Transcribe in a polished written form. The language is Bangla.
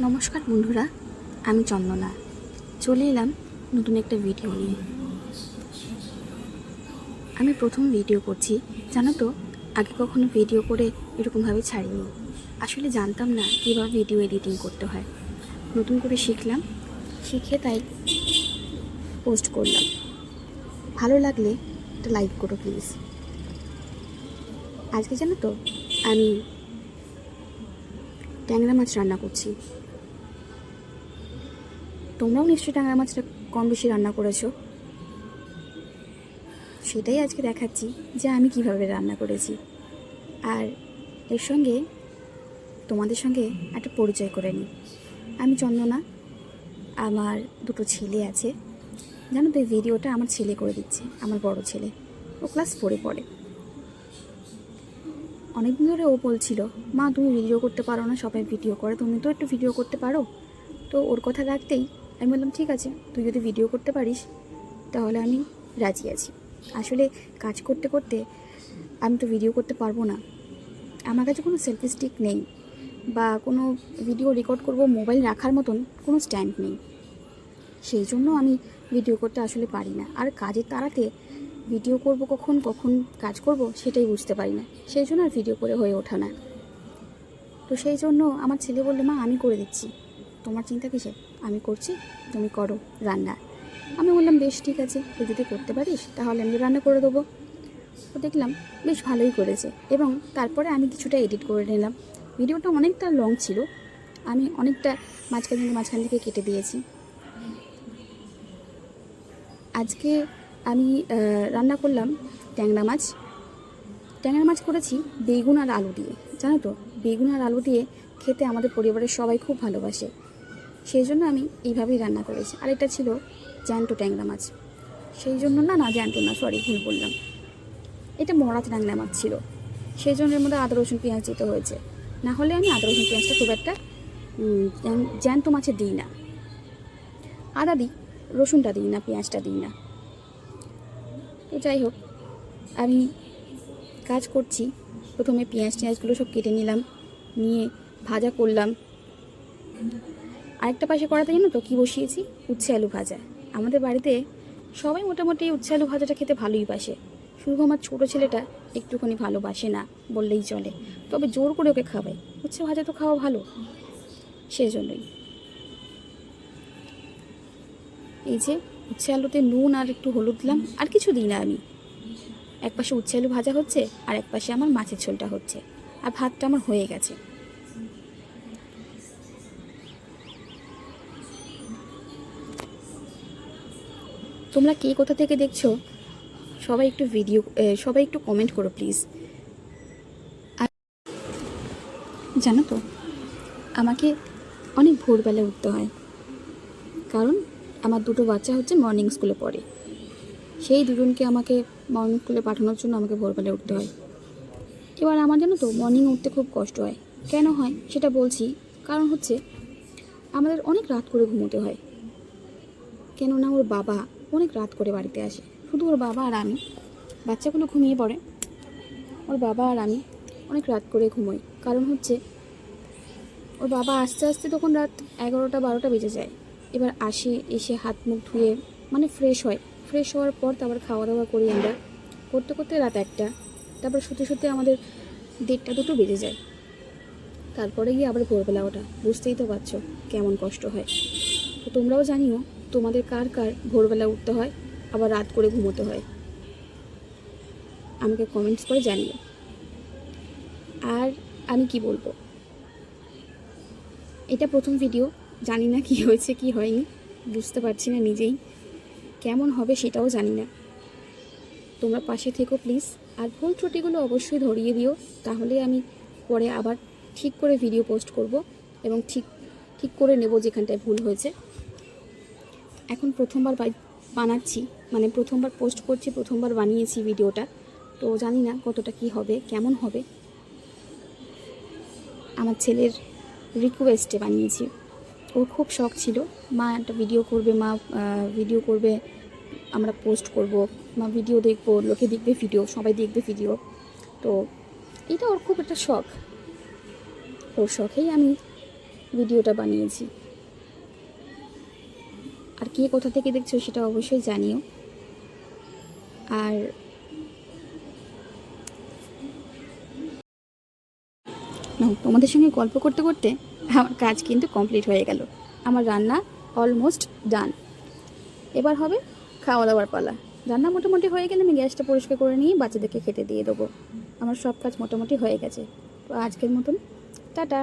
নমস্কার বন্ধুরা, আমি চন্দনা চলে এলাম নতুন একটা ভিডিও নিয়ে। আমি প্রথম ভিডিও করছি, জানো তো, আগে কখনো ভিডিও করে এরকমভাবে ছাড়িনি। আসলে জানতাম না কীভাবে ভিডিও এডিটিং করতে হয়। নতুন করে শিখে তাই পোস্ট করলাম। ভালো লাগলে একটা লাইক করো প্লিজ। আজকে জানো তো আমি ট্যাংরা মাছ রান্না করছি। তোমরাও নিশ্চয়ই ট্যাংরা মাছটা কম বেশি রান্না করেছো। সেটাই আজকে দেখাচ্ছি যে আমি কিভাবে রান্না করেছি। আর এর সঙ্গে তোমাদের সঙ্গে একটা পরিচয় করে নিই। আমি চন্দনা, আমার দুটো ছেলে আছে। জানো তো, এই ভিডিওটা আমার ছেলে করে দিচ্ছে, আমার বড় ছেলে। ও ক্লাস 4-এ পড়ে। অনেকদিন ধরে ও বলছিল, মা তুমি ভিডিও করতে পারো না, সবাই ভিডিও করে, তুমি তো একটু ভিডিও করতে পারো। তো ওর কথা রাখতেই আমি বললাম, ঠিক আছে, তুই যদি ভিডিও করতে পারিস তাহলে আমি রাজি আছি। আসলে কাজ করতে করতে আমি তো ভিডিও করতে পারবো না। আমার কাছে কোনো সেলফি স্টিক নেই, বা কোনো ভিডিও রেকর্ড করব মোবাইল রাখার মতন কোনো স্ট্যান্ড নেই। সেই জন্য আমি ভিডিও করতে আসলে পারি না। আর কাজের তাড়াতে ভিডিও করব কখন কাজ করব সেটাই বুঝতে পারি না। সেই জন্য আর ভিডিও করে হয়ে ওঠা না। তো সেই জন্য আমার ছেলে বললো, মা আমি করে দিচ্ছি, তোমার চিন্তা কিসে, আমি করছি, তুমি করো রান্না। আমি বললাম, বেশ ঠিক আছে, তুই যদি করতে পারিস তাহলে আমি রান্না করে দেবো। তো দেখলাম বেশ ভালোই করেছে, এবং তারপরে আমি কিছুটা এডিট করে নিলাম। ভিডিওটা অনেকটা লং ছিল, আমি অনেকটা মাঝখান থেকে কেটে দিয়েছি। আজকে আমি রান্না করলাম ট্যাংরা মাছ করেছি বেগুন আর আলু দিয়ে। জানো তো, বেগুন আর আলু দিয়ে খেতে আমাদের পরিবারের সবাই খুব ভালোবাসে। সেই জন্য আমি এইভাবেই রান্না করেছি। আর এটা ছিল জ্যান্ত ট্যাংরা মাছ। সেই জন্য না জ্যান্ত না, সরি, ভুল বললাম, এটা মরা ট্যাংরা মাছ ছিল। সেই জন্য এর মধ্যে আদা রসুন পেঁয়াজ দিতে হয়েছে। না হলে আমি আদা রসুন পেঁয়াজটা খুব একটা জ্যান্ত মাছে দিই না। আদা দিই, রসুনটা দিই না, পেঁয়াজটা দিই না। তো যাই হোক, আমি কাজ করছি। প্রথমে পেঁয়াজগুলো সব কেটে নিলাম, নিয়ে ভাজা করলাম। আরেকটা পাশে করাতে জানো তো কী বসিয়েছি, উচ্ছে আলু ভাজা। আমাদের বাড়িতে সবাই মোটামুটি উচ্ছে আলু ভাজাটা খেতে ভালোই বাসে। শুধু আমার ছোটো ছেলেটা একটুখানি ভালোবাসে না বললেই চলে, তবে জোর করে ওকে খাওয়াই। উচ্ছে ভাজা তো খাওয়া ভালো, সেই জন্যই। এই যে উচ্ছে আলুতে নুন আর একটু হলুদ দিলাম, আর কিছু দিই না আমি। এক পাশে উচ্ছে আলু ভাজা হচ্ছে, আর এক পাশে আমার মাছের ঝোলটা হচ্ছে, আর ভাতটা আমার হয়ে গেছে। তোমরা কে কোথা থেকে দেখছো সবাই একটু কমেন্ট করো প্লিজ। আর জানো তো, আমাকে অনেক ভোরবেলায় উঠতে হয়, কারণ আমার দুটো বাচ্চা হচ্ছে মর্নিং স্কুলে পড়ে। সেই দুজনকে আমাকে মর্নিং স্কুলে পাঠানোর জন্য আমাকে ভোরবেলায় উঠতে হয়। এবার আমার জানো তো মর্নিং উঠতে খুব কষ্ট হয়। কেন হয় সেটা বলছি। কারণ হচ্ছে আমাদের অনেক রাত করে ঘুমোতে হয়, কেননা ওর বাবা অনেক রাত করে বাড়িতে আসে। শুধু ওর বাবা আর আমি, বাচ্চাগুলো ঘুমিয়ে পড়ে, ওর বাবা আর আমি অনেক রাত করে ঘুমোই। কারণ হচ্ছে ওর বাবা আস্তে আস্তে তখন রাত 11টা-12টা বেজে যায়। এবার এসে হাত মুখ ধুয়ে মানে ফ্রেশ হওয়ার পর তারপর খাওয়া দাওয়া করি আমরা, করতে করতে রাত 1টা। তারপর শুতে আমাদের 1:30-2টো বেজে যায়। তারপরে গিয়ে আবার ভোরবেলা ওঠা, বুঝতেই তো পারছো কেমন কষ্ট হয়। তো তোমরাও জানিও তোমাদের কার কার ভোরবেলা উঠতে হয়, আবার রাত করে ঘুমোতে হয়, আমাকে কমেন্টস করে জানিও। আর আমি কি বলবো, এটা প্রথম ভিডিও, জানি না কি হয়েছে কি হয়নি, বুঝতে পারছি না নিজেই, কেমন হবে সেটাও জানি না। তোমরা পাশে থেকো প্লিজ, আর ভুল ত্রুটিগুলো অবশ্যই ধরিয়ে দিও, তাহলে আমি পরে আবার ঠিক করে ভিডিও পোস্ট করব, এবং ঠিক করে নেব যেখানটায় ভুল হয়েছে। এখন প্রথমবার বানাচ্ছি, মানে প্রথমবার পোস্ট করছি, প্রথমবার বানিয়েছি ভিডিওটা, তো জানি না কতটা কি হবে, কেমন হবে। আমার ছেলের রিকোয়েস্টে বানিয়েছি। ওর খুব শখ ছিল, মা একটা ভিডিও করবে, আমরা পোস্ট করব, মা ভিডিও দেখবো, লোকে দেখবে ভিডিও, সবাই দেখবে ভিডিও। তো এটা ওর খুব একটা শখ। ওর শখেই আমি ভিডিওটা বানিয়েছি। আর কে কোথা থেকে দেখছো সেটা অবশ্যই জানিও। আর তোমাদের সঙ্গে গল্প করতে করতে আমার কাজ কিন্তু কমপ্লিট হয়ে গেল। আমার রান্না অলমোস্ট ডান। এবার হবে খাওয়া দাওয়ার পালা। রান্না মোটামুটি হয়ে গেলে আমি গ্যাসটা পরিষ্কার করে নিয়ে বাচ্চাদেরকে খেতে দিয়ে দেবো। আমার সব কাজ মোটামুটি হয়ে গেছে। তো আজকের মতন টাটা।